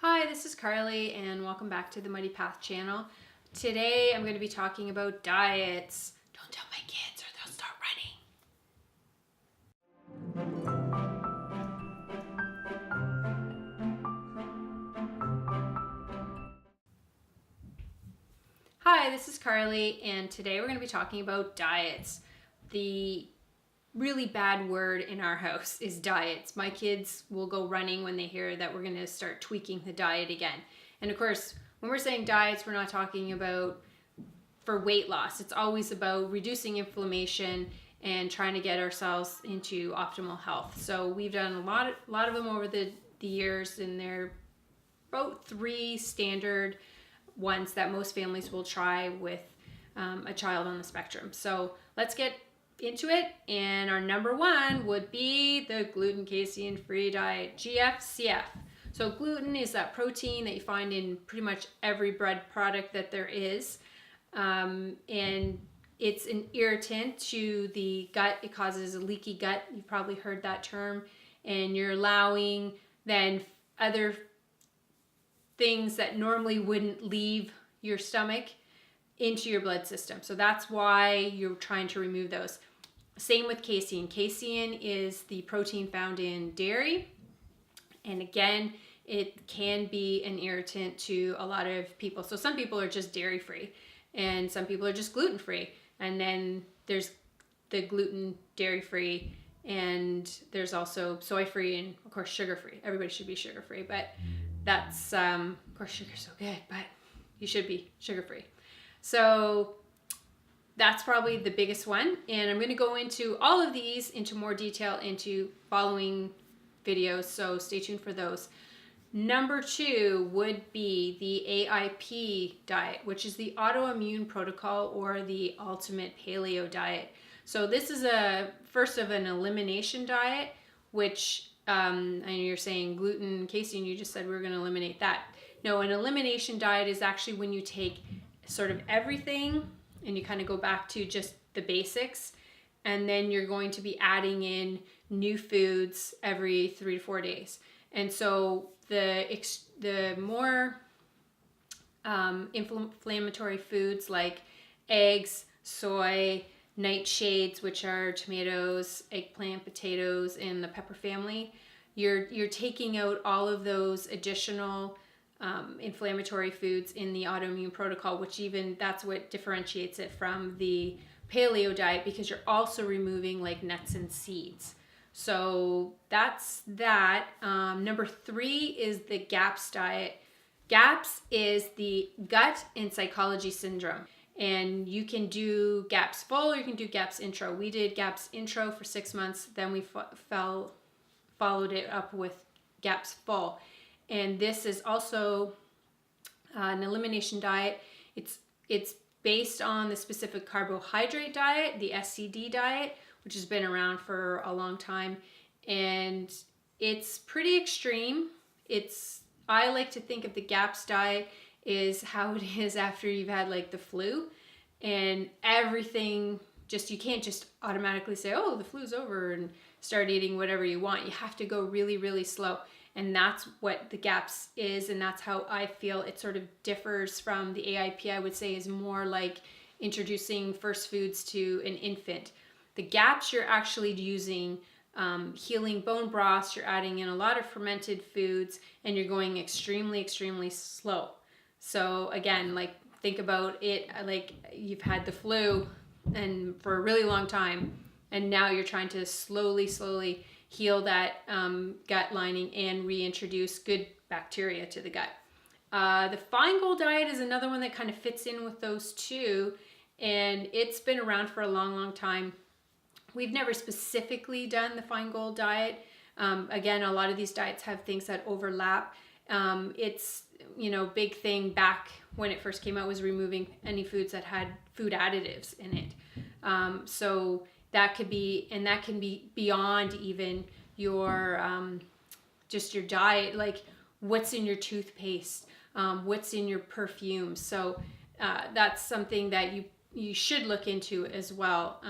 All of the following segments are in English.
Hi, this is Carly and welcome back to the Muddy Path channel. Today I'm going to be talking about diets. Don't tell my kids or they'll start running. Hi, this is Carly and today we're going to be talking about diets. The really bad word in our house is diets. My kids will go running when they hear that we're going to start tweaking the diet again. And of course, when we're saying diets, we're not talking about for weight loss. It's always about reducing inflammation and trying to get ourselves into optimal health. So we've done a lot of them over the years, and they're about 3 standard ones that most families will try with a child on the spectrum. So let's get into it, and our number 1 would be the gluten casein-free diet, GFCF. So gluten is that protein that you find in pretty much every bread product that there is, and it's an irritant to the gut. It causes a leaky gut. You've probably heard that term, and you're allowing then other things that normally wouldn't leave your stomach into your blood system. So that's why you're trying to remove those. Same with casein. Casein is the protein found in dairy. And again, it can be an irritant to a lot of people. So some people are just dairy free and some people are just gluten free. And then there's the gluten dairy free, and there's also soy free and of course sugar free. Everybody should be sugar free, but that's, of course sugar's so good, but you should be sugar free. So that's probably the biggest one. And I'm going to go into all of these into more detail into following videos. So stay tuned for those. Number 2 would be the AIP diet, which is the Autoimmune Protocol or the Ultimate Paleo Diet. So this is first of an elimination diet, which I know you're saying gluten, casein, you just said we were going to eliminate that. No, an elimination diet is actually when you take sort of everything and you kind of go back to just the basics, and then you're going to be adding in new foods every 3 to 4 days. And so the more inflammatory foods like eggs, soy, nightshades, which are tomatoes, eggplant, potatoes, and the pepper family, you're taking out all of those additional inflammatory foods in the autoimmune protocol, which even that's what differentiates it from the paleo diet, because you're also removing like nuts and seeds. So that's that. Number 3 is the GAPS diet. GAPS is the gut and psychology syndrome. And you can do GAPS full or you can do GAPS intro. We did GAPS intro for 6 months. Then we followed it up with GAPS full. And this is also an elimination diet. It's based on the specific carbohydrate diet, the SCD diet, which has been around for a long time. And it's pretty extreme. I like to think of the GAPS diet is how it is after you've had like the flu, and everything you can't just automatically say, oh, the flu's over and start eating whatever you want. You have to go really, really slow. And that's what the GAPS is, and that's how I feel it sort of differs from the AIP. I would say is more like introducing first foods to an infant. The GAPS, you're actually using healing bone broths, you're adding in a lot of fermented foods, and you're going extremely, extremely slow. So again, like think about it like you've had the flu and for a really long time, and now you're trying to slowly heal that gut lining and reintroduce good bacteria to the gut. The Feingold diet is another one that kind of fits in with those two, and it's been around for a long time. We've never specifically done the Feingold diet. Again, a lot of these diets have things that overlap. It's, big thing back when it first came out was removing any foods that had food additives in it. So that could be, and that can be beyond even your, just your diet, like what's in your toothpaste, what's in your perfume. So that's something that you should look into as well.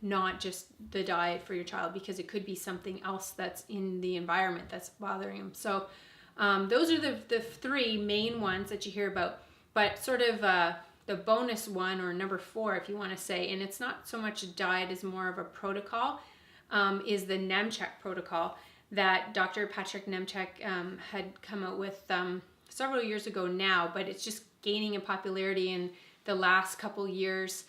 Not just the diet for your child, because it could be something else that's in the environment that's bothering them. So Those are the three main ones that you hear about. But sort of the bonus one, or number 4, if you want to say, and it's not so much a diet as more of a protocol, is the Nemechek Protocol that Dr. Patrick Nemechek had come out with several years ago now, but it's just gaining in popularity in the last couple years.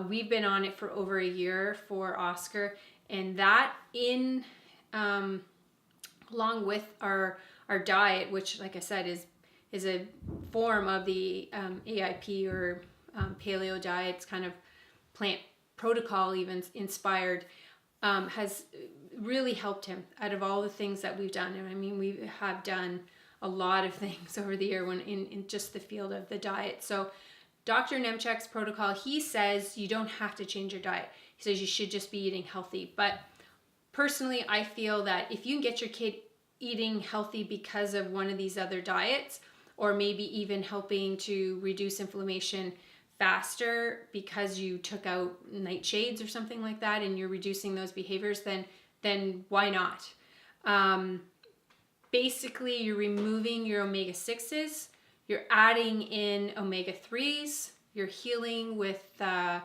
We've been on it for over a year for Oskar, and that along with our diet, which, like I said, is a form of the AIP or paleo diets, kind of plant protocol even inspired, has really helped him out of all the things that we've done. And I mean, we have done a lot of things over the year when in just the field of the diet. So Dr. Nemechek's protocol, he says you don't have to change your diet. He says you should just be eating healthy. But personally, I feel that if you can get your kid eating healthy because of one of these other diets, or maybe even helping to reduce inflammation faster because you took out nightshades or something like that, and you're reducing those behaviors, then why not? Basically, you're removing your omega-6s, you're adding in omega-3s, you're healing with the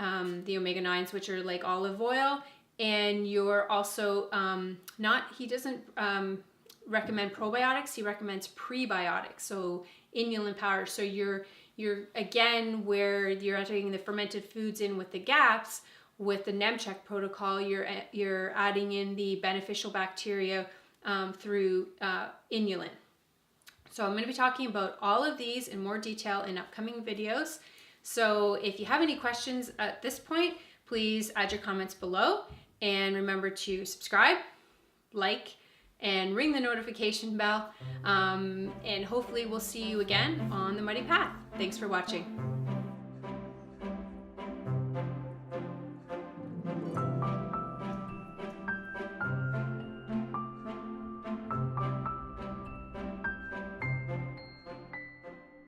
omega-9s, which are like olive oil, and you're also he doesn't recommend probiotics, he recommends prebiotics, so inulin powder. So you're again, where you're entering the fermented foods in with the GAPs, with the Nemechek protocol, you're adding in the beneficial bacteria through inulin. So I'm going to be talking about all of these in more detail in upcoming videos. So if you have any questions at this point, please add your comments below, and remember to subscribe, like, and ring the notification bell, and hopefully we'll see you again on the Muddy Path. Thanks for watching.